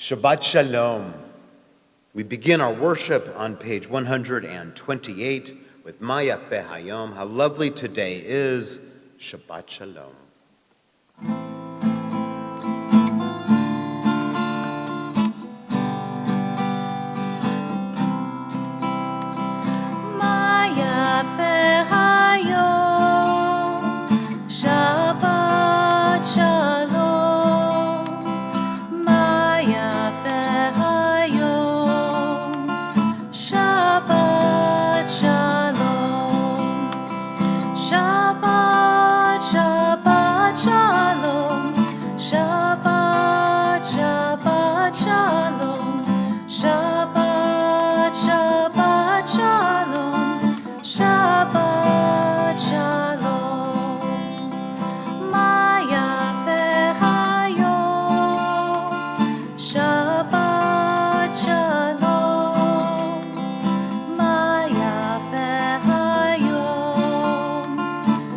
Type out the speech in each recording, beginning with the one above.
Shabbat Shalom. We begin our worship on page 128 with Ma Yafeh Hayom. How lovely today is. Shabbat Shalom. Ma Yafeh Hayom, Shabbat Shalom. Ma Yafeh Hayom, Shabbat Shalom. Shabbat, Shabbat Shalom. Shabbat, Shabbat Shalom. Shabbat, Shabbat Shalom. Shabbat Shalom. Ma Yafeh Hayom, Shabbat Shalom. Ma Yafeh Hayom,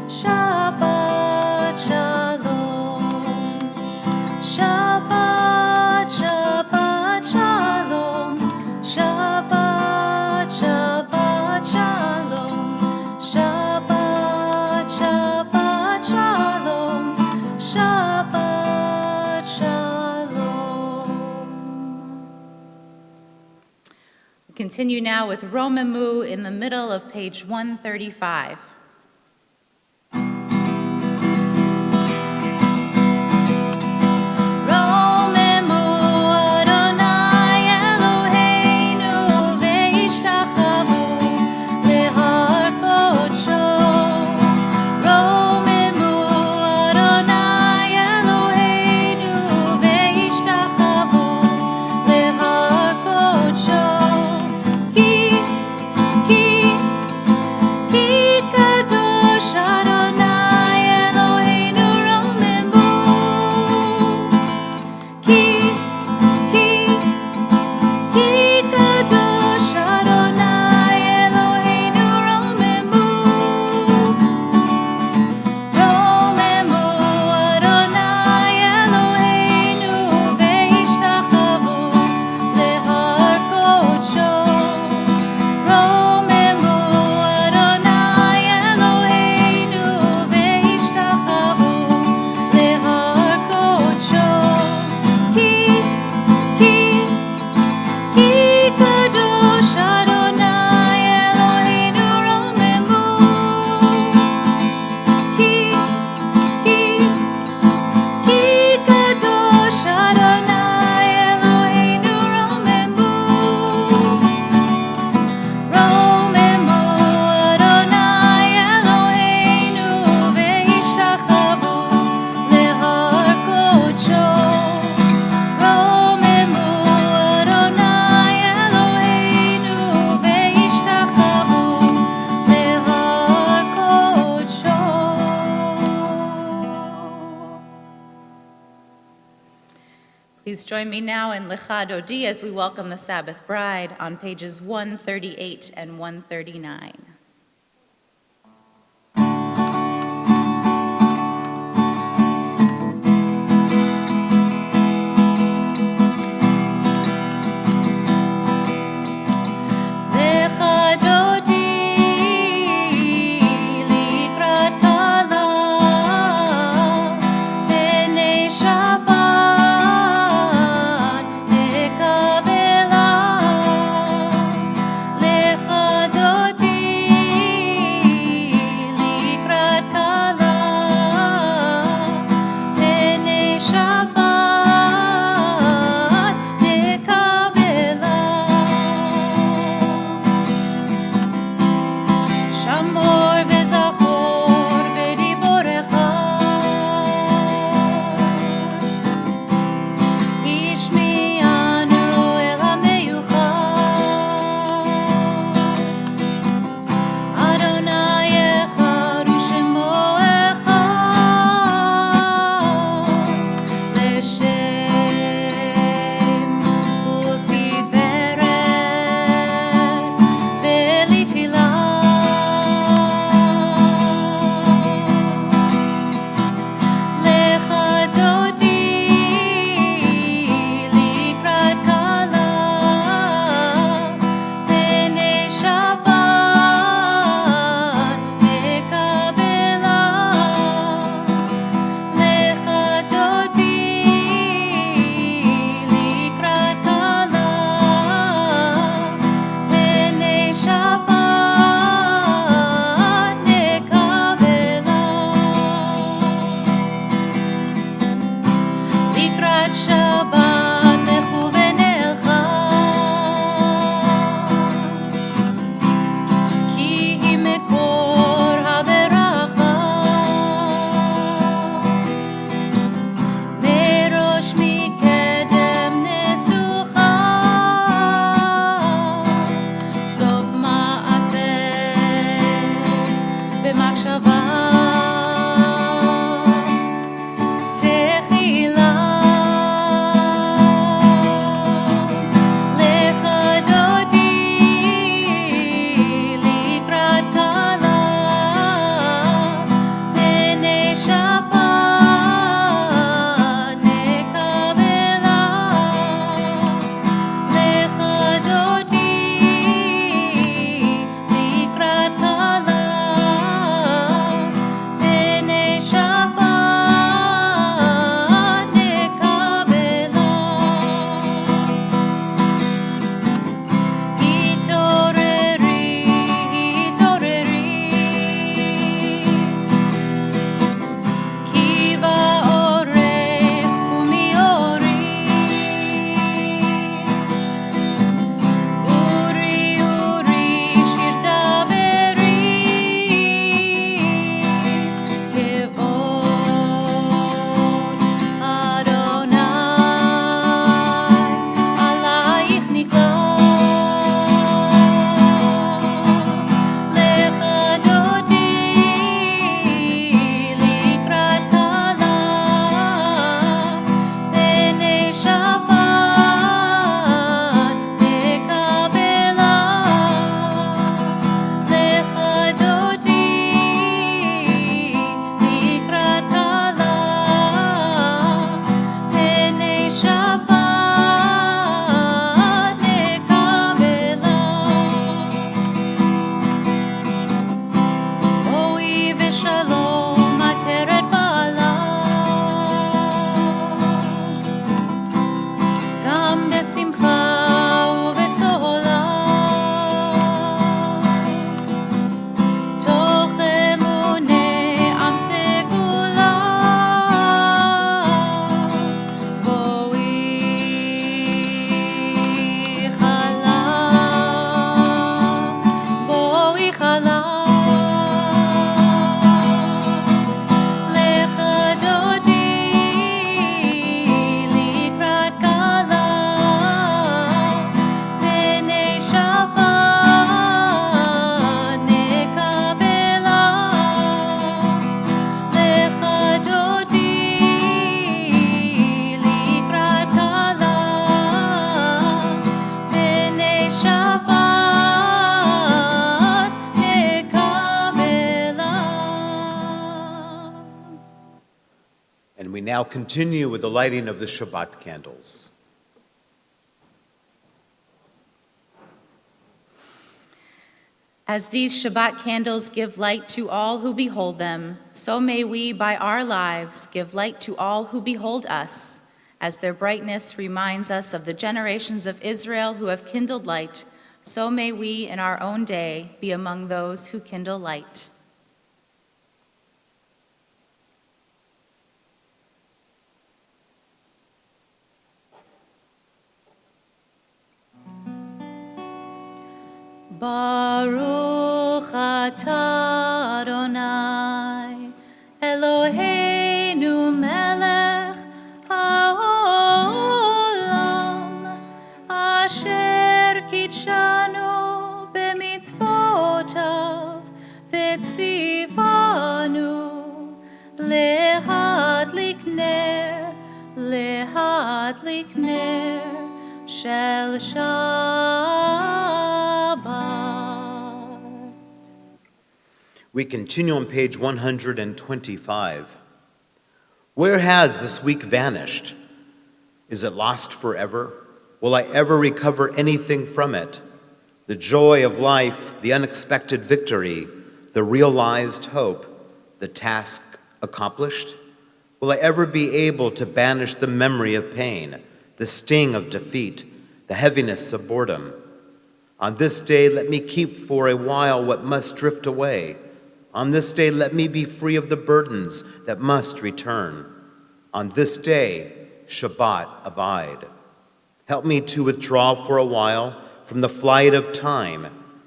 Shabbat Shalom. Shabbat, Shabbat Shalom. Shabbat, Shabbat Shalom. Shabbat, Shabbat Shalom. Shabbat Shalom. We continue now with Romemu in the middle of page 135. Romemu Adonai Eloheinu ve'ishtachavu lehar kodsho. Romemu Adonai Eloheinu ve'ishtachavu lehar kodsho. Ki kadosh Adonai Eloheinu romemu. Ki kadosh Adonai Eloheinu romemu. Romemu Adonai Eloheinu ve'ishtachavu lehar kodsho. Romemu Adonai Eloheinu ve'ishtachavu lehar kodsho. Ki kadosh Adonai Eloheinu romemu. Ki kadosh Adonai Eloheinu romemu. Romemu Adonai Eloheinu ve'ishtachavu lehar kodsho. Romemu Adonai Eloheinu ve'ishtachavu lehar kodsho. Please join me now in Lecha Dodi as we welcome the Sabbath bride on pages 138 and 139. Lecha Dodi likrat kala b'nei Shabbat nekabela. Lecha Dodi And we now continue with the lighting of the Shabbat candles. As these Shabbat candles give light to all who behold them, so may we, by our lives, give light to all who behold us, as their brightness reminds us of the generations of Israel who have kindled light, so may we in our own day be among those who kindle light. Baruch atah Adonai, Eloheinu melech haolam, asher kitshanu b'mitzvotav v'tzivanu lehadlik ner shel Shabbat. We continue on page 125. Where has this week vanished? Is it lost forever? Will I ever recover anything from it? The joy of life, the unexpected victory, the realized hope, the task accomplished? Will I ever be able to banish the memory of pain, the sting of defeat, the heaviness of boredom? On this day, let me keep for a while what must drift away. On this day, let me be free of the burdens that must return. On this day, Shabbat abide. Help me to withdraw for a while from the flight of time,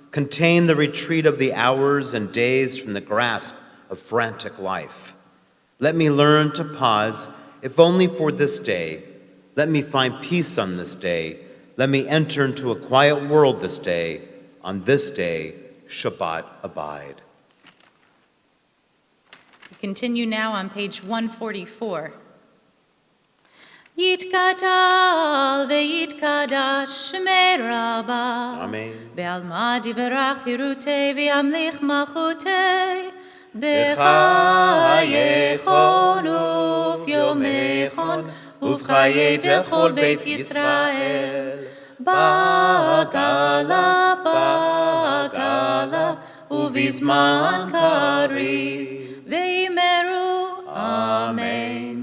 contain the retreat of the hours and days from the grasp of frantic life. Let me learn to pause, if only for this day. Let me find peace on this day. Let me enter into a quiet world this day. On this day, Shabbat abide. Continue now on page 144. Yitkadal veyitkadash shmei Rabba. Amen. Be'alma divrach hirutei v'yamlich malchutei. B'chayechon ufyomechon ufchayei chol Beit Yisrael. Bagala uvizman kariv. Veimeru, Amen.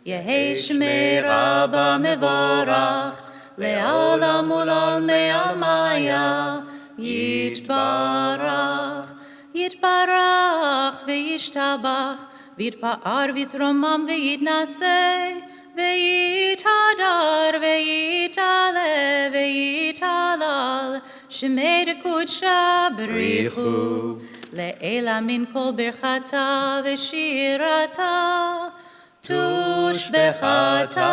Yehei Shmei Rabba mevorach, le'olam ul'olmei almaya, yitbarach, yitbarach ve'yishtabach, v'yitpa'ar v'yitromam ve'yitnaseh, ve'yitadar ve'yitale ve'yitalal, Shemei dekudsha b'richu. Le'ela min kol birchata v'shirata, tushbechata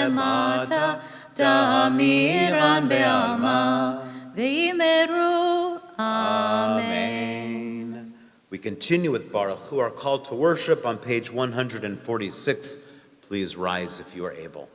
v'nechemata, damiran be'alma, v'imeru, Amen. We continue with Baruch Hu, our call to worship on page 146. Please rise if you are able.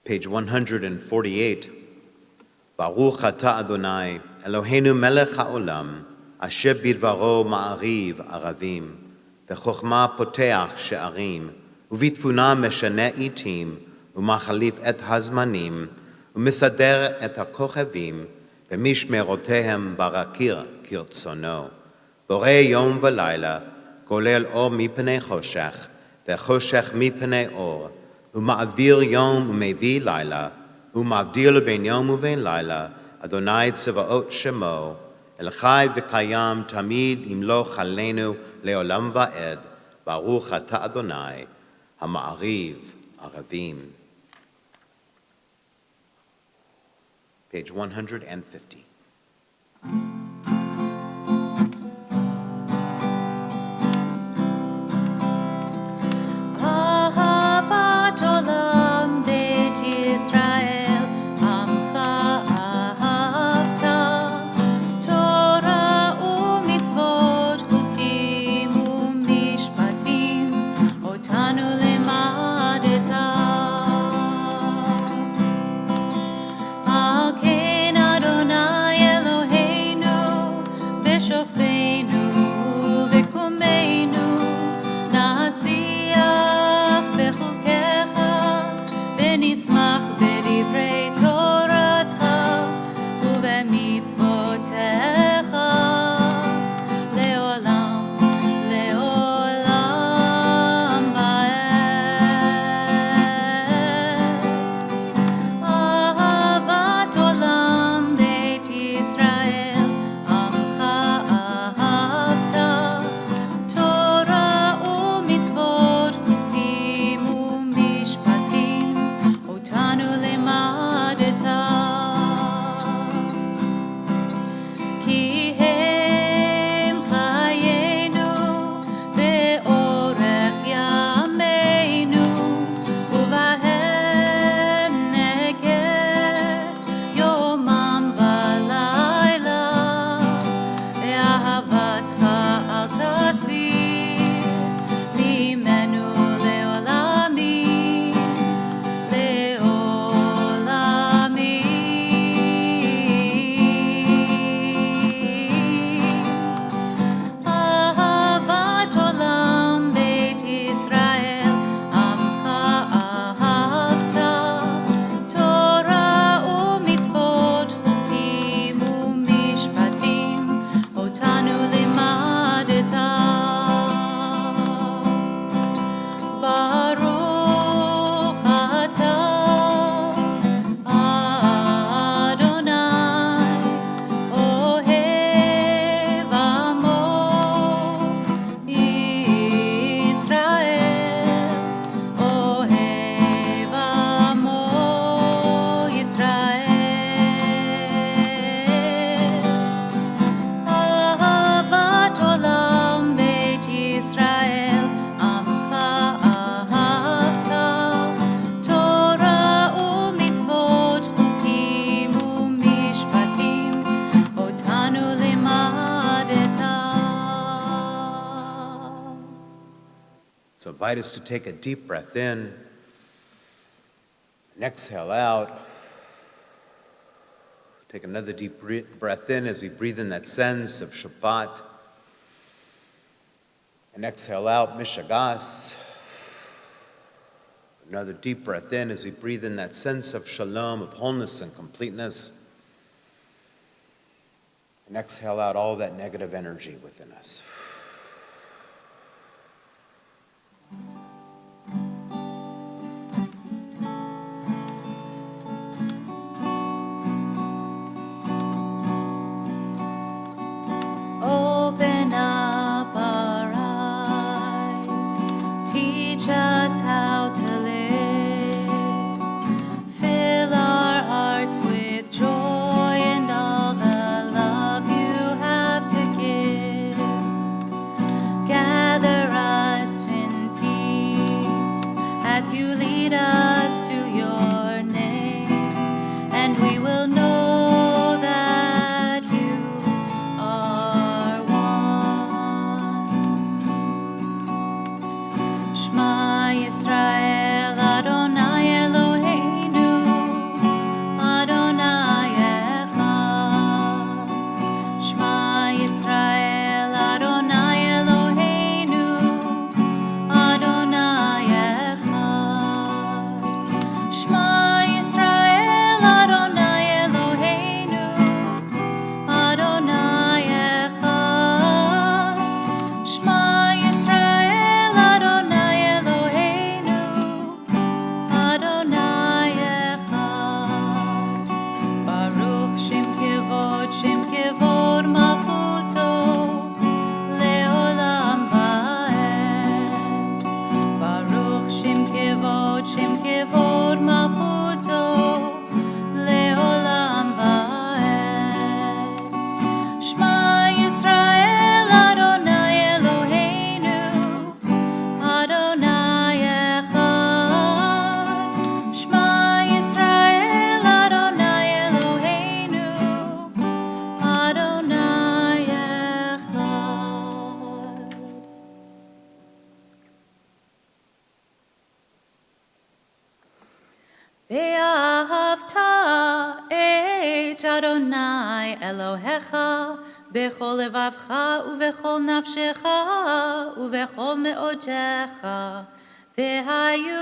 Page 148. Baruch atah Adonai, Eloheinu melech haolam, asher bidvaro ma'ariv aravim, v'chokhmah poteach she'arim, uvitfuna meshane itim, umachalif et hazmanim, umisader et hakochavim, v'mishmerotehem barakir kirtzono. Borei yom v'layla, golel or mipnei choshech, v'choshech mipnei or, uma'avir yom umevi layla, umavdil ben yom uven layla, Adonai tzavaot shemo, el chai v'kayam tamid imloch aleinu leolam va'ed, baruch atah Adonai, hama'ariv aravim. Page 150. Ahavat olam beit Yisrael, amcha ahavta, Torah u'mitzvot, chukim u'mishpatim, otanu limadeta. Al ken Adonai Eloheinu, b'shochbeinu v'kumeinu, nasiach b'chukecha, v'nismach b'divrei Toratcha, u'b'mitzvotecha, le'olam, le'olam va'ed. Ahavat olam beit Yisrael, amcha ahavta, Torah u'mitzvot, chukim u'mishpatim, otanu limadeta. Ki hem chayenu be'orech yameinu, uvahem neged yomam v'layla, ve'ahavatcha al tasir mimenu le'olamim, le'olamim. Ahavat olam beit Yisrael, amcha ahavta, Torah u'mitzvot, chukim u'mishpatim, otanu limadeta. Baruch atah Adonai, ohev amo Yisrael, ohev amo Yisrael. Ahavat olam beit Yisrael, amcha ahavta, Torah u'mitzvot, chukim u'mishpatim, otanu limadeta. So invite us to take a deep breath in and exhale out. Take another deep breath in as we breathe in that sense of Shabbat. And exhale out, Mishagas. Another deep breath in as we breathe in that sense of shalom, of wholeness and completeness. And exhale out all that negative energy within us. Open up our eyes, teach us how to live, fill our hearts with joy and all the love you have to give. את אדוני אלוהיך בכל לבבך ובכל נפשך ובכל מאודך, והיו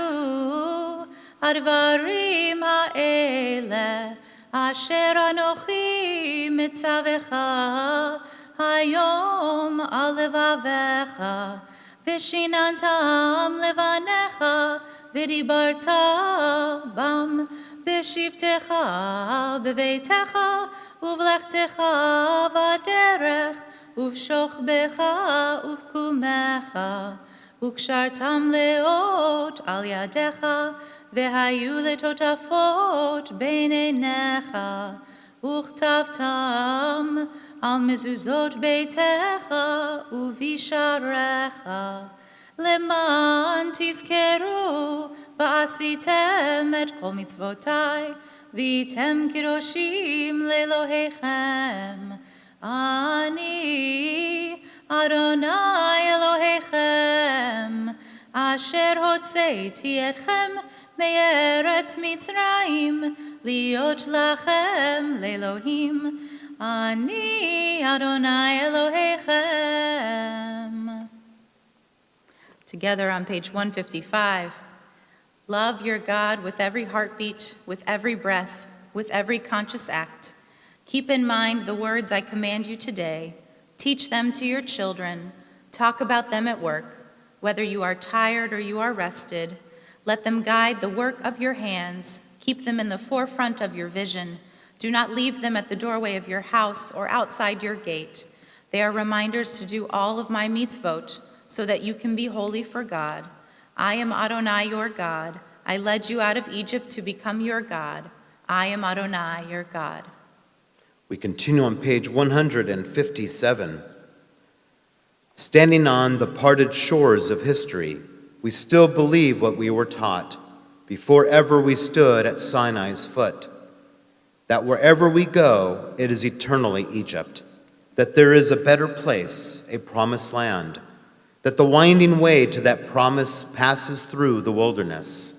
הדברים האלה אשר אנוכי מצווך היום על לבביך, ושיננתם לבניך, ודיברת בם בשבתך, בביתך, ובלכתך בדרך, ובשוכבך ובקומך, וקשרתם לאות על ידיך, והיו לטוטפות בין עיניך, וכתבתם על מזוזות ביתך ובשעריך, למען תזכרו ועשיתם את כל מצוותי, והייתם קדושים לאלוהיכם. אני אדוני אלוהיכם, אשר הוצאתי אתכם מארץ מצרים, להיות לכם לאלוהים. אני אדוני אלוהיכם. Together on page 155. Love your God with every heartbeat, with every breath, with every conscious act. Keep in mind the words I command you today. Teach them to your children. Talk about them at work. Whether you are tired or you are rested, let them guide the work of your hands. Keep them in the forefront of your vision. Do not leave them at the doorway of your house or outside your gate. They are reminders to do all of my mitzvot, so that you can be holy for God. I am Adonai, your God. I led you out of Egypt to become your God. I am Adonai, your God. We continue on page 157. Standing on the parted shores of history, we still believe what we were taught before ever we stood at Sinai's foot, that wherever we go, it is eternally Egypt, that there is a better place, a promised land, that the winding way to that promise passes through the wilderness,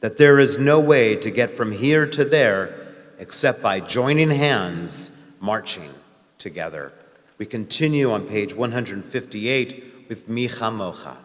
that there is no way to get from here to there except by joining hands, marching together. We continue on page 158 with Mi Chamocha.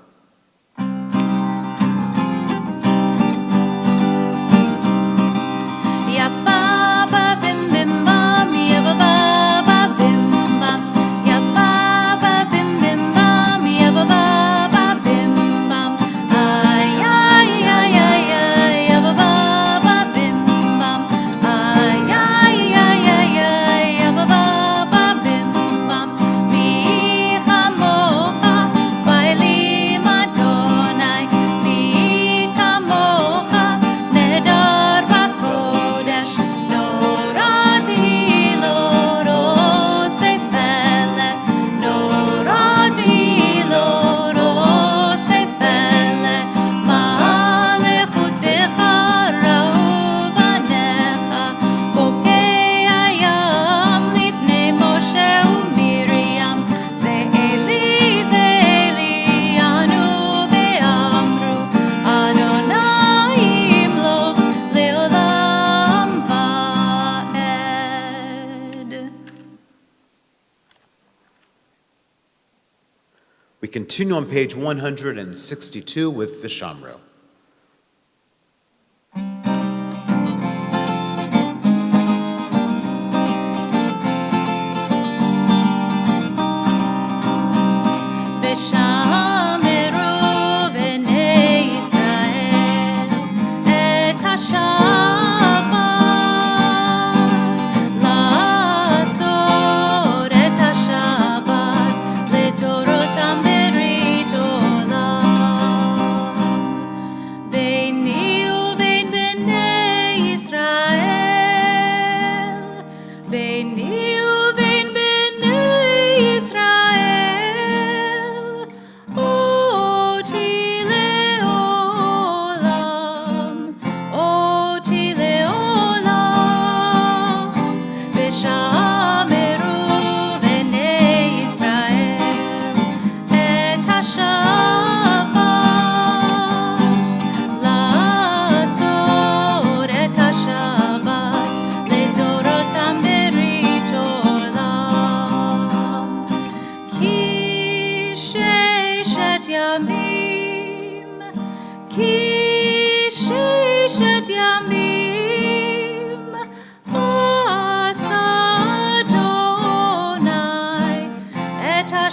We continue on page 162 with Vishamru.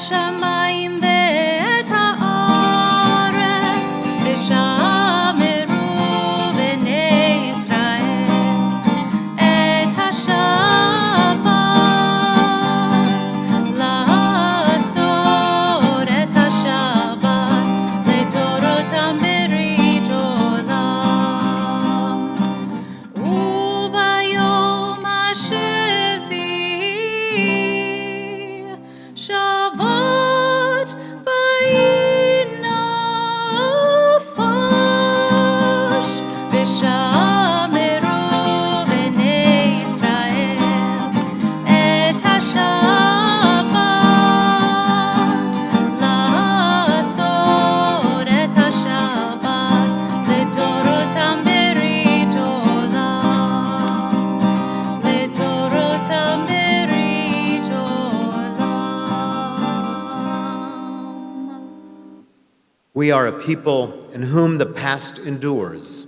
השמיים ואת הארץ, ושמרו בני ישראל את השבת, לעשות את השבת לדורותם ברית עולם. וביום השביעי שבת וינפש, ושמרו בני ישראל את השבת, לעשות את השבת לדורותם ברית עולם, לדורותם ברית עולם. We are a people in whom the past endures,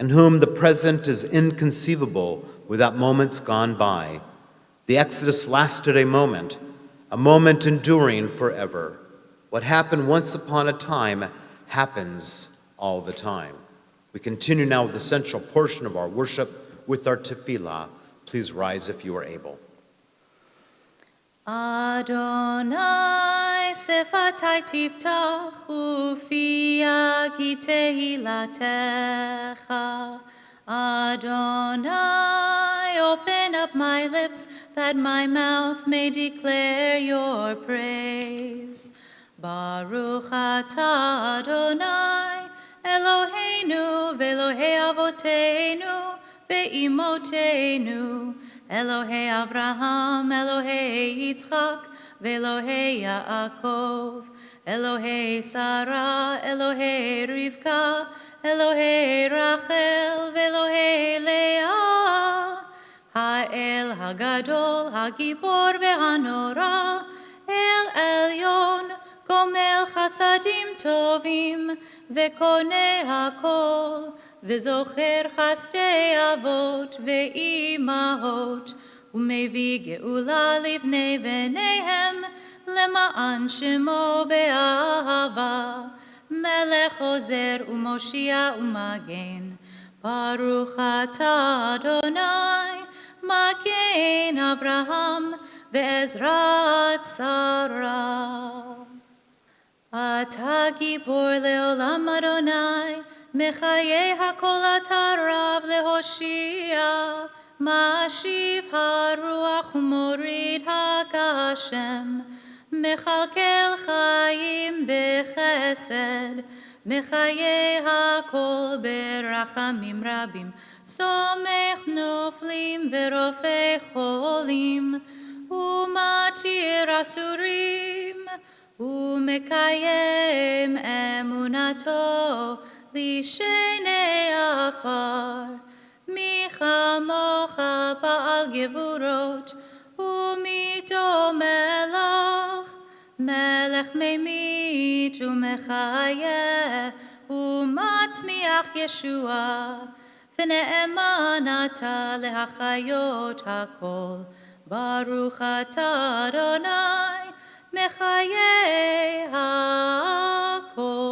in whom the present is inconceivable without moments gone by. The Exodus lasted a moment enduring forever. What happened once upon a time happens all the time. We continue now with the central portion of our worship with our tefillah. Please rise if you are able. Adonai sefatai tiftach ufi yagi tehilatecha. Adonai, open up my lips that my mouth may declare your praise. Baruch atah Adonai, Eloheinu ve'Elohei avoteinu ve'imotenu, Elohei Avraham, Elohei Yitzchak, ve'Elohei Yaakov, Elohei Sarah, Elohei Rivka, Elohei Rachel, ve'Elohei Leah, Ha'el Hagadol, Hagibor ve'Hanora, El Elyon, Gomel Chasadim Tovim, ve'Koneh Hakol, וזוכר חסדי אבות ואימהות, ומביא גאולה לבני בניהם, למען שמו באהבה, מלך עוזר ומושיע ומגן. ברוך אתה אדוני, מגן אברהם בעזרת שרה. אתה גיבור לעולם אדוני, מחיי הכל אתה רב להושיע, משיב הרוח ומוריד הגשם, מכלכל חיים בחסד, מחיי הכל ברחמים רבים, סומך נופלים ורופא חולים, ומתיר אסורים, ומקיים אמונתו, לשני עפר. מי כמוך בעל גבורות, ומיתו מלך, מלך ממית ומחיה, ומצמיח ישועה, ונאמן אתה להחיות הכל. ברוך אתה אדוני, מחיי הכל.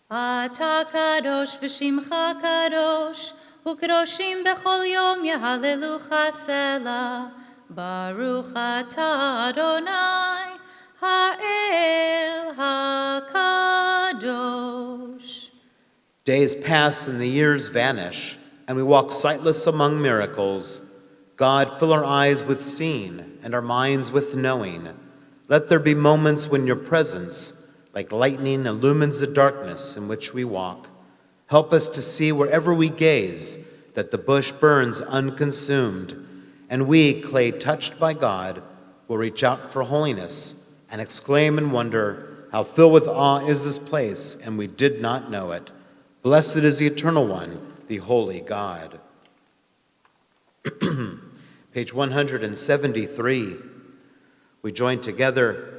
אתה קדוש ושמך קדוש, וקדושים בכל יום יהללוך סלה. ברוך אתה אדוני, האל הקדוש. Days pass and the years vanish, and we walk sightless among miracles. God, fill our eyes with seeing and our minds with knowing. Let there be moments when your presence, like lightning, illumines the darkness in which we walk. Help us to see wherever we gaze that the bush burns unconsumed, and we, clay touched by God, will reach out for holiness and exclaim in wonder, how filled with awe is this place, and we did not know it. Blessed is the Eternal One, the Holy God. Page 173. We join together.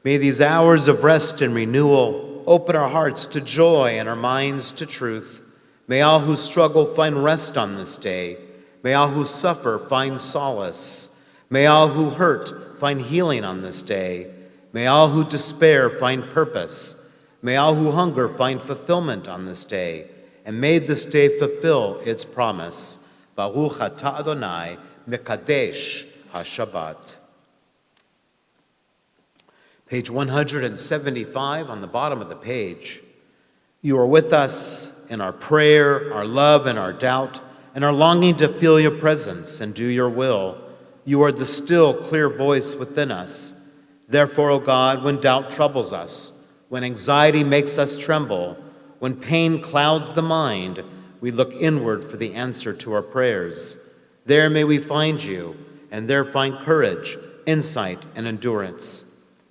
May these hours of rest and renewal open our hearts to joy and our minds to truth. May all who struggle find rest on this day. May all who suffer find solace. May all who hurt find healing on this day. May all who despair find purpose. May all who hunger find fulfillment on this day. And may this day fulfill its promise. Baruch atah Adonai mekadesh ha-Shabbat. Page 175 on the bottom of the page. You are with us in our prayer, our love, and our doubt, and our longing to feel your presence and do your will. You are the still, clear voice within us. Therefore, O God, when doubt troubles us, when anxiety makes us tremble, when pain clouds the mind, we look inward for the answer to our prayers. There may we find you, and there find courage, insight, and endurance.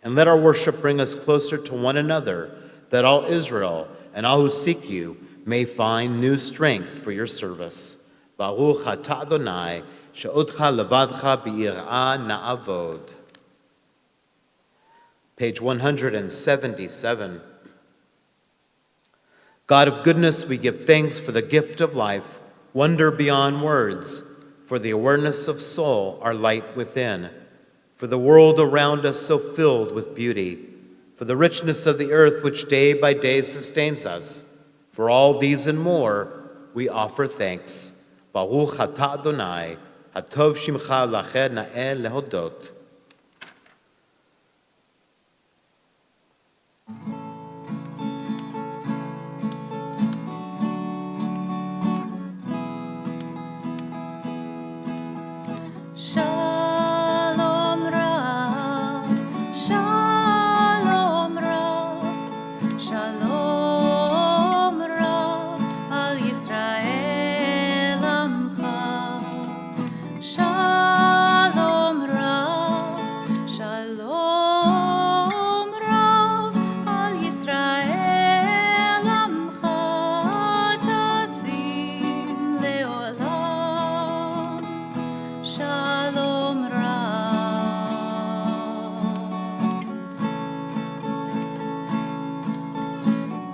And let our worship bring us closer to one another, that all Israel and all who seek you may find new strength for your service. Baruch atah Adonai, she'otcha levadcha bi'irah na'avod. Page 177. God of goodness, we give thanks for the gift of life, wonder beyond words, for the awareness of soul, our light within, for the world around us so filled with beauty, for the richness of the earth which day by day sustains us. For all these and more, we offer thanks. Baruch atah Adonai, hatov shimcha lacher na'eh lehodot. Shalom Rav, Shalom Rav, Shalom Rav, Al Yisrael Amcha. Shalom Rav, Shalom Rav, Al Yisrael Amcha, Tasim Leolam. Shalom Rav.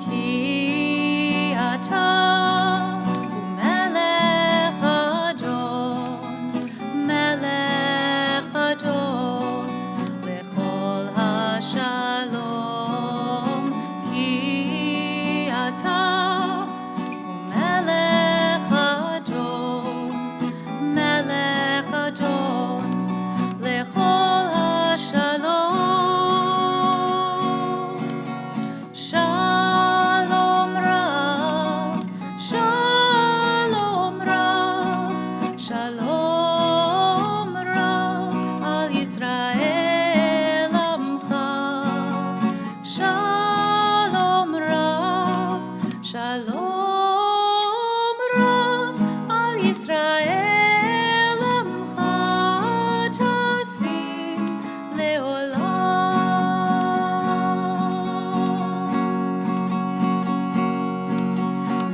Ki ata u'melech Adon, lechol hashalom. Ki ata u'melech Adon, melech Adon, lechol hashalom. Shalom Rav, Shalom Rav, Shalom Rav, Al Yisrael Amcha. Shalom Rav, Shalom Rav, Al Yisrael Amcha, Tasim Leolam.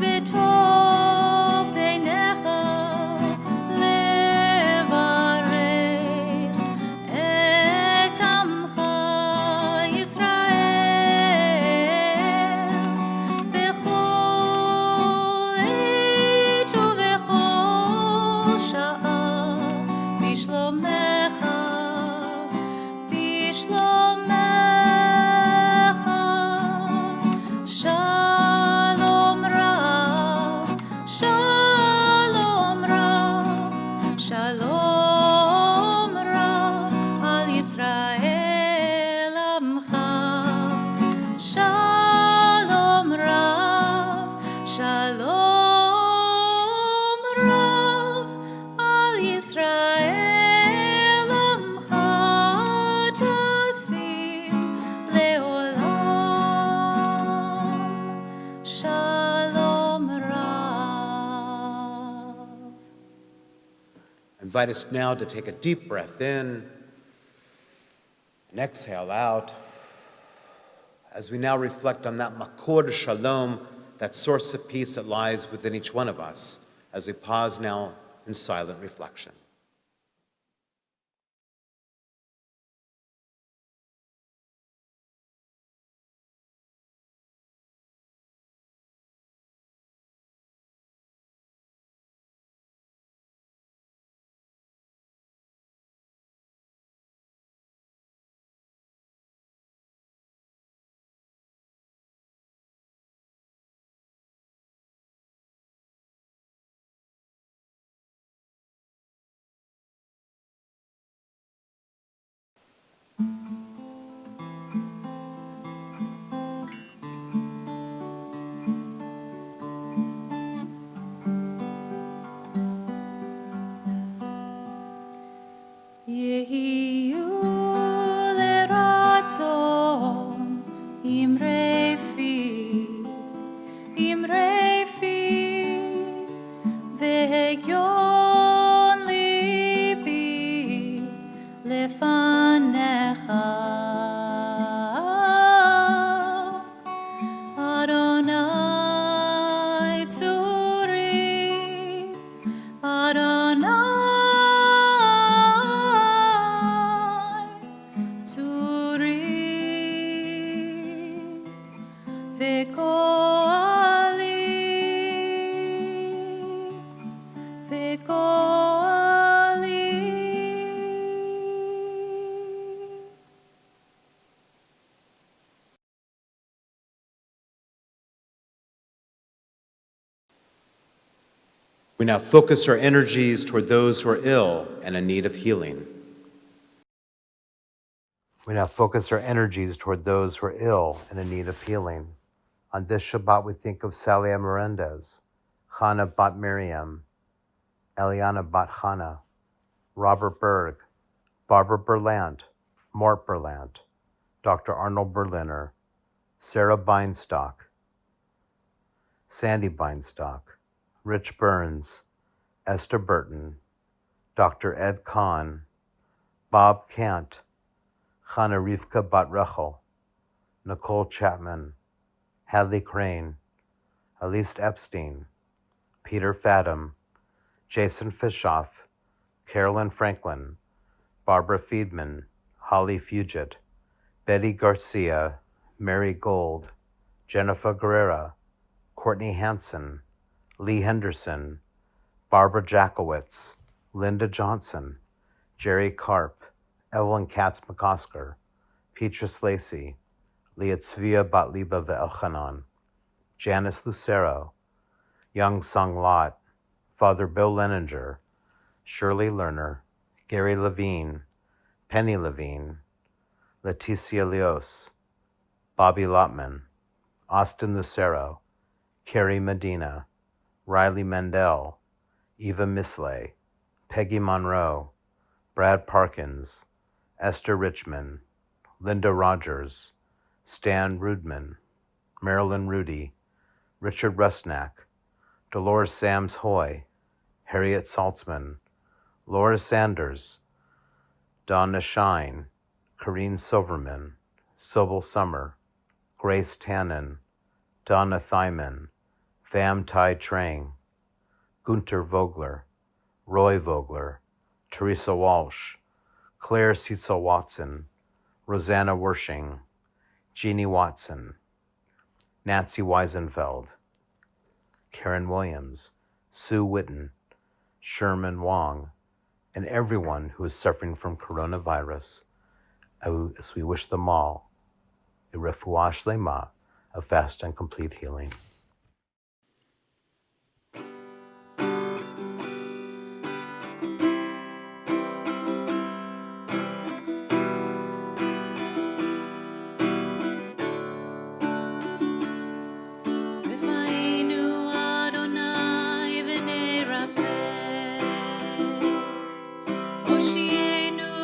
V'tov beinecha levarech et amcha Yisrael bechol עת ובכל שעה בשלומך, בשלומך. Shalom Rav, Shalom Rav, Shalom Rav, Al Yisrael Amcha. Shalom Rav, Shalom Rav, Al Yisrael Amcha, Tasim Leolam. Shalom Rav. I invite us now to take a deep breath in and exhale out as we now reflect on that makor shalom, that source of peace that lies within each one of us, as we pause now in silent reflection. nigion libi lefanecha Adonai tzuri Adonai tzuri ve'koali We now focus our energies toward those who are ill and in need of healing. We now focus our energies toward those who are ill and in need of healing. On this Shabbat, we think of Sally Amarendez, Chana Bat Miriam, Eliana Bat Chana, Robert Berg, Barbara Berlant, Mort Berlant, Dr. Arnold Berliner, Sarah Beinstock, Sandy Beinstock, Rich Burns, Esther Burton, Dr. Ed Kahn, Bob Kant, Chana Rivka Bat Rechel, Nicole Chapman, Hadley Crane, Elise Epstein, Peter Fadum, Jason Fishoff, Carolyn Franklin, Barbara Fiedman, Holly Fugit, Betty Garcia, Mary Gold, Jennifer Guerrera, Courtney Hansen, Lee Henderson, Barbara Jackowitz, Linda Johnson, Jerry Karp, Evelyn Katz-McCosker, Petrus Lacey, Leah Tzvia Batliba Ve'elchanan, Janice Lucero, Young Sung Lot, Father Bill Leninger, Shirley Lerner, Gary Levine, Penny Levine, Leticia Leos, Bobby Lotman, Austin Lucero, Carrie Medina, Riley Mendel, Eva Misley, Peggy Monroe, Brad Parkins, Esther Richmond, Linda Rogers, Stan Rudman, Marilyn Rudy, Richard Rusnak, Dolores Sams Hoy, Harriet Saltzman, Laura Sanders, Donna Shine, Corrine Silverman, Sobel Summer, Grace Tannen, Donna Thyman, Vam Tai Trang, Gunter Vogler, Roy Vogler, Teresa Walsh, Claire Cecil Watson, Rosanna Wershing, Jeannie Watson, Nancy Weisenfeld, Karen Williams, Sue Witten, Sherman Wong, and everyone who is suffering from coronavirus, as we wish them all a Refuah Shlemah, a fast and complete healing. Refainu Adonai v'nei Rapha, Hoshienu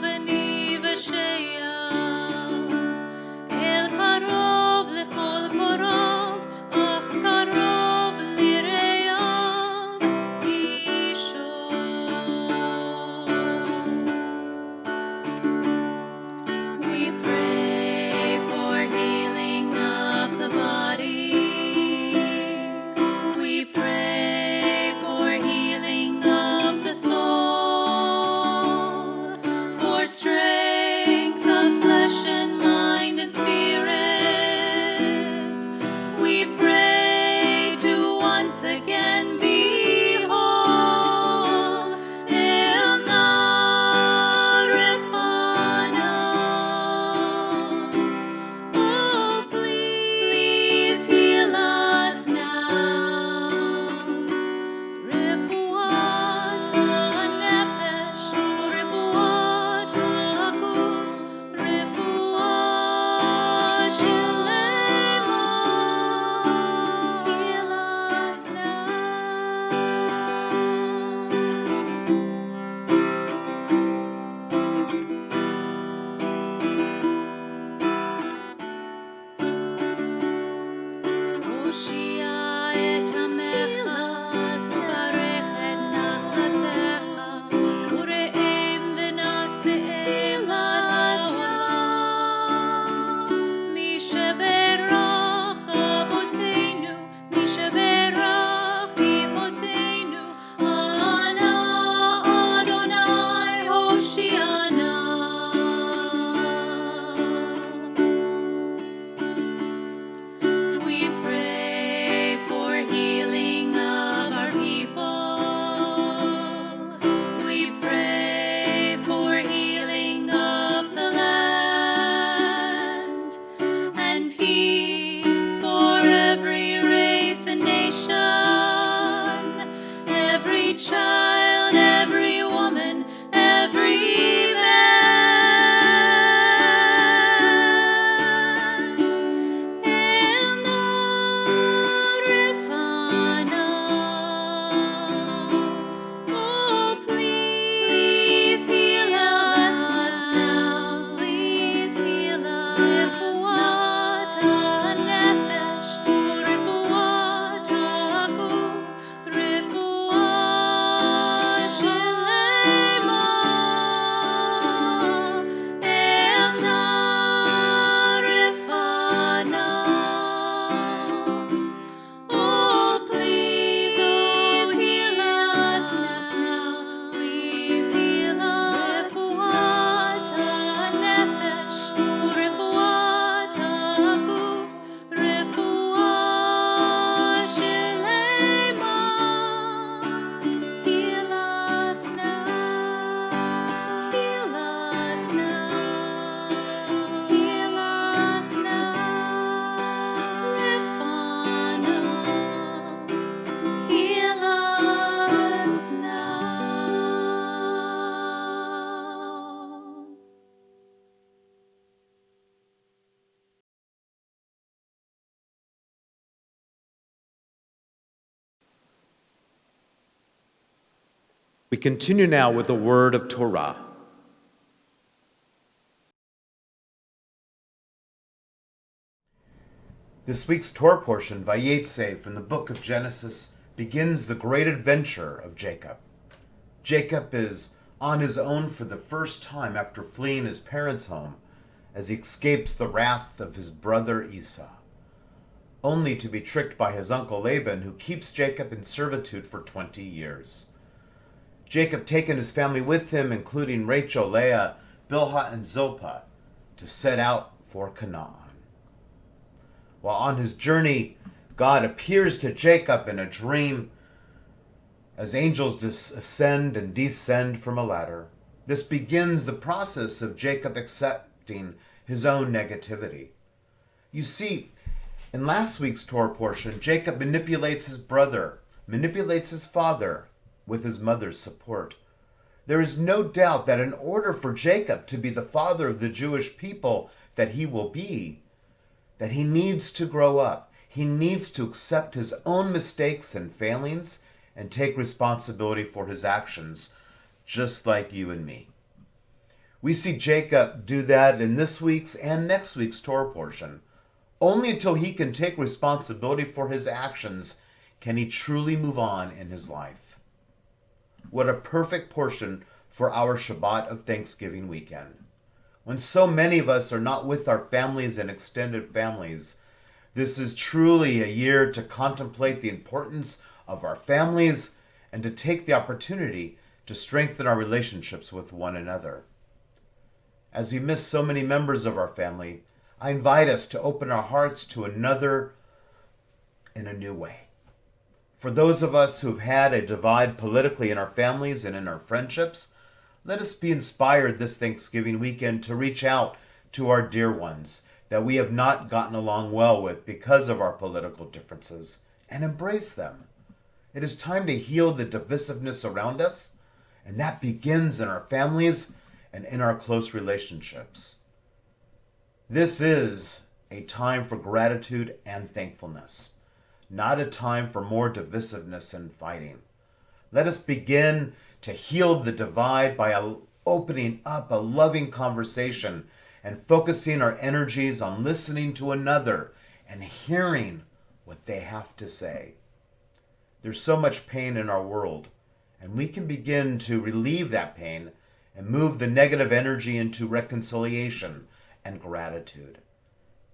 v'ni v'sheya, El karov l'chol korov every child, every woman, every man, and the Refana. Oh, please heal us now. Please heal us. Refuah nefesh, refuah guf, refuah shlema, and Refana. Oh, please heal us now. Please heal us. Refuah nefesh, refuah guf, refuah shlema. Heal us now. Heal us now. Heal us now. Refana. Heal us now. We continue now with the word of Torah. This week's Torah portion, Vayetze, from the book of Genesis, begins the great adventure of Jacob. Jacob is on his own for the first time after fleeing his parents' home as he escapes the wrath of his brother Esau, only to be tricked by his uncle Laban, who keeps Jacob in servitude for 20 years. Jacob taken his family with him, including Rachel, Leah, Bilhah, and Zilpah, to set out for Canaan. While on his journey, God appears to Jacob in a dream as angels ascend and descend from a ladder. This begins the process of Jacob accepting his own negativity. You see, in last week's Torah portion, Jacob manipulates his brother, manipulates his father with his mother's support. There is no doubt that in order for Jacob to be the father of the Jewish people that he will be, that he needs to grow up. He needs to accept his own mistakes and failings and take responsibility for his actions, just like you and me. We see Jacob do that in this week's and next week's Torah portion. Only until he can take responsibility for his actions can he truly move on in his life. What a perfect portion for our Shabbat of Thanksgiving weekend. When so many of us are not with our families and extended families, this is truly a year to contemplate the importance of our families and to take the opportunity to strengthen our relationships with one another. As we miss so many members of our family, I invite us to open our hearts to another in a new way. For those of us who've had a divide politically in our families and in our friendships, let us be inspired this Thanksgiving weekend to reach out to our dear ones that we have not gotten along well with because of our political differences and embrace them. It is time to heal the divisiveness around us, and that begins in our families and in our close relationships. This is a time for gratitude and thankfulness, not a time for more divisiveness and fighting. Let us begin to heal the divide by opening up a loving conversation and focusing our energies on listening to another and hearing what they have to say. There's so much pain in our world, and we can begin to relieve that pain and move the negative energy into reconciliation and gratitude.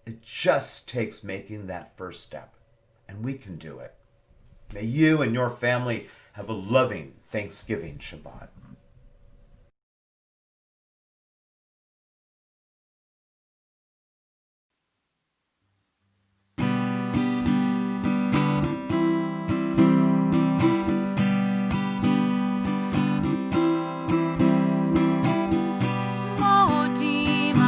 It just takes making that first step, and we can do it. May you and your family have a loving Thanksgiving Shabbat. Modim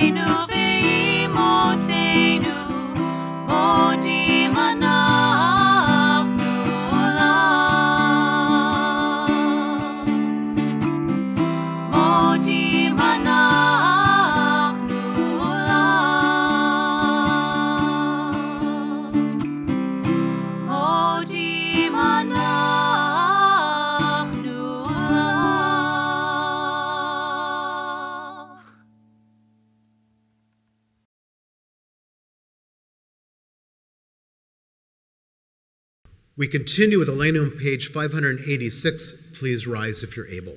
אבותינו ואימותינו, מודים אנחנו לך. מודים אנחנו לך. מודים אנחנו לך. We continue with Elena on page 586. Please rise if you're able.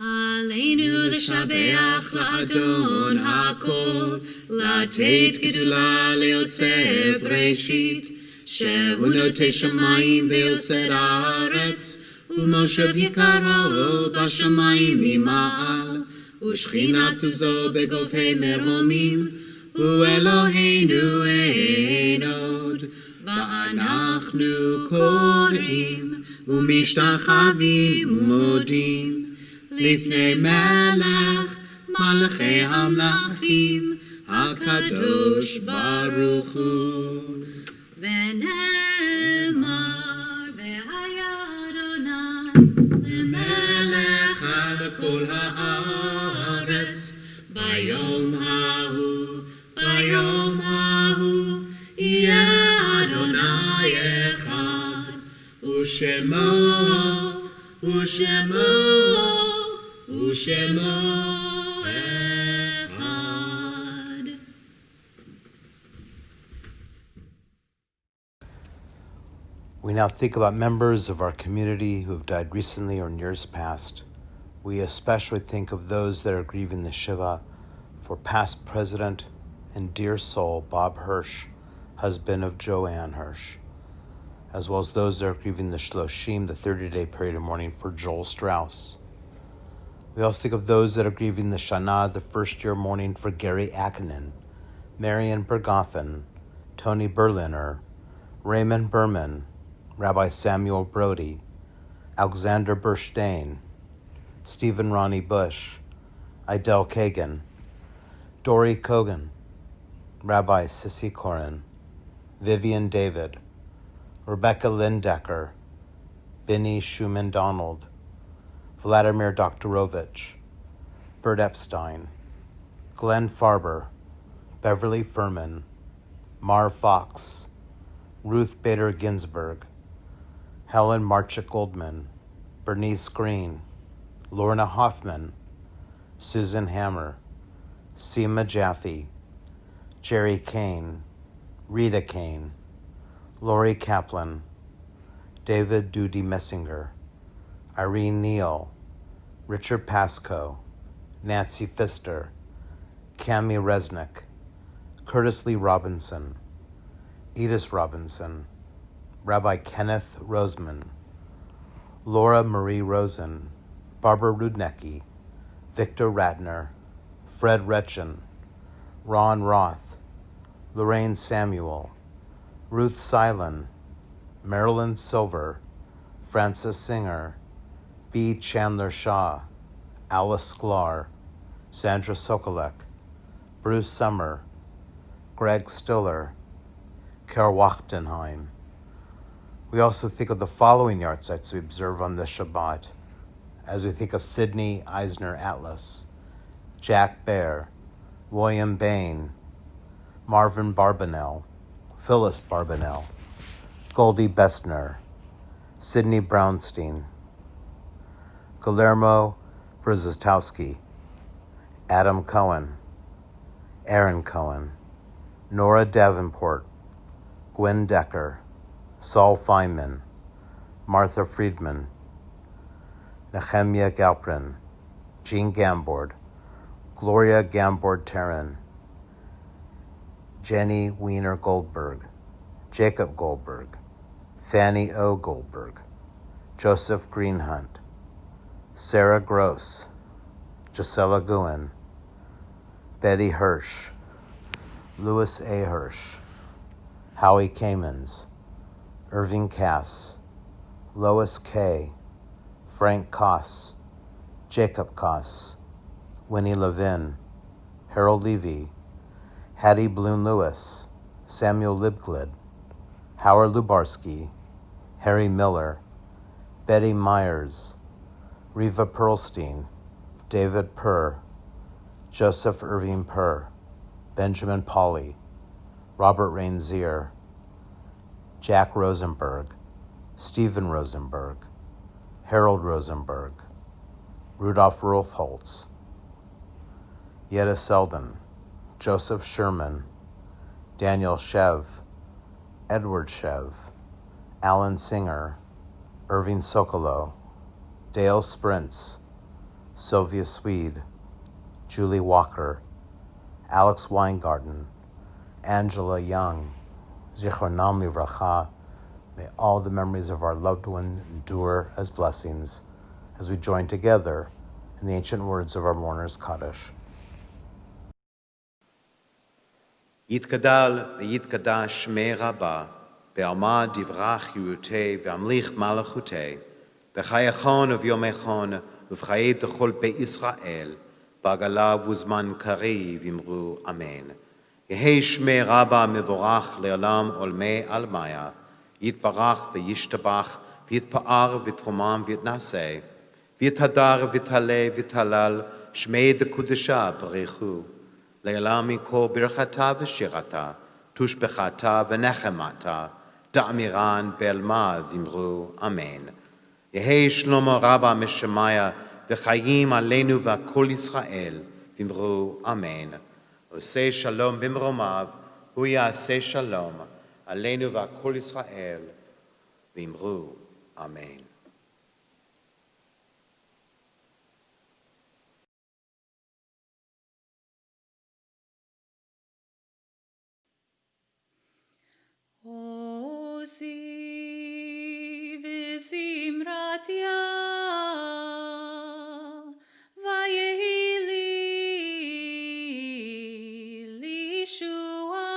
עלינו לשבח לאדון הכל, לתת גדולה ליוצר בראשית, שהוא נוטה שמיים ויוסר הארץ, ומושב יקרו בשמיים ממעל, ושכינתו זו בגופי מרומים, הוא אלוהינו אין עוד. ואנחנו קוראים ומשתחווים ומודים לפני מלך מלכי המלכים הקדוש ברוך הוא. ונאמר והיה אדוני למלך על כל הארץ ביום ההוא, ביום ההוא יהיה אדוני אחד, ושמו אחד. We now think about members of our community who have died recently or in years past. We especially think of those that are grieving the Shiva for past president and dear soul Bob Hirsch, husband of Joanne Hirsch, as well as those that are grieving the Shloshim, the 30-day period of mourning for Joel Strauss. We also think of those that are grieving the Shana, the first-year mourning for Gary Akinen, Marion Bergoffen, Tony Berliner, Raymond Berman, Rabbi Samuel Brody, Alexander Burstein, Stephen Ronnie Bush, Idel Kagan, Dory Kogan, Rabbi Sissy Corin, Vivian David, Rebecca Lindecker, Benny Schumann Donald, Vladimir Doktorovich, Bert Epstein, Glenn Farber, Beverly Furman, Mar Fox, Ruth Bader Ginsburg, Helen Marchik Goldman, Bernice Green, Lorna Hoffman, Susan Hammer, Seema Jaffe, Jerry Kane, Rita Kane, Lori Kaplan, David Doody Messinger, Irene Neal, Richard Pascoe, Nancy Pfister, Cami Resnick, Curtis Lee Robinson, Edith Robinson, Rabbi Kenneth Roseman, Laura Marie Rosen, Barbara Rudnecki, Victor Ratner, Fred Retchen, Ron Roth, Lorraine Samuel, Ruth Silen, Marilyn Silver, Francis Singer, B. Chandler Shaw, Alice Sklar, Sandra Sokolek, Bruce Summer, Greg Stiller, Carol Wachtenheim. We also think of the following yahrzeits we observe on this Shabbat, as we think of Sidney Eisner Atlas, Jack Baer, William Bain, Marvin Barbanel, Phyllis Barbanel, Goldie Bestner, Sidney Brownstein, Guillermo Brzezowski, Adam Cohen, Aaron Cohen, Nora Davenport, Gwen Decker, Saul Feynman, Martha Friedman, Nehemiah Galprin, Jean Gambord, Gloria Gambord-Terran, Jenny Weiner Goldberg, Jacob Goldberg, Fanny O. Goldberg, Joseph Greenhunt, Sarah Gross, Gisela Guin, Betty Hirsch, Louis A. Hirsch, Howie Kamens, Irving Cass, Lois Kay, Frank Koss, Jacob Koss, Winnie Levin, Harold Levy, Hattie Bloom-Lewis, Samuel Libglid, Howard Lubarski, Harry Miller, Betty Myers, Reva Pearlstein, David Purr, Joseph Irving Purr, Benjamin Pauley, Robert Rainzier, Jack Rosenberg, Stephen Rosenberg, Harold Rosenberg, Rudolph Rolfholtz, Yetta Selden, Joseph Sherman, Daniel Shev, Edward Shev, Alan Singer, Irving Sokolow, Dale Sprintz, Sylvia Swede, Julie Walker, Alex Weingarten, Angela Young, Zichronam Livracha. May all the memories of our loved one endure as blessings as we join together in the ancient words of our mourner's Kaddish. יתגדל ויתקדש שמי רבה, בעלמא דברה חירותי והמליך מלכותי, בחייכון וביומכון ובחיי דכל בית ישראל, בעגלה וזמן קריב אמרו אמן. יהי שמי רבה מבורך לעולם עולמי עלמיה, יתברך וישתבח ויתפאר ויתרומם ויתנשא, ויתהדר ויתהלל ויתהלל שמי דקודשה ברכו. לעולם מכל ברכתה ושירתה, תושבחתה ונחמתה, דאמירן בעלמא זמרו אמן. יהי שלמה רבה משמיה, וחיים עלינו וכל ישראל, זמרו אמן. עושה שלום במרומיו, הוא יעשה שלום, עלינו וכל ישראל, זמרו אמן. עוזי וזמרתיה, ויהי לי לישועה.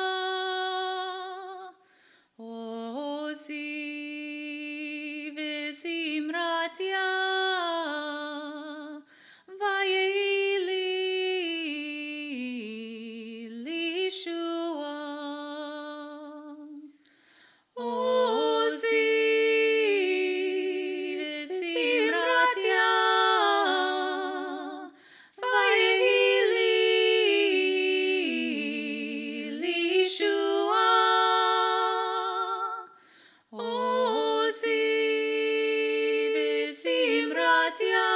עוזי וזמרתיה, ויהי לי לישועה. Tia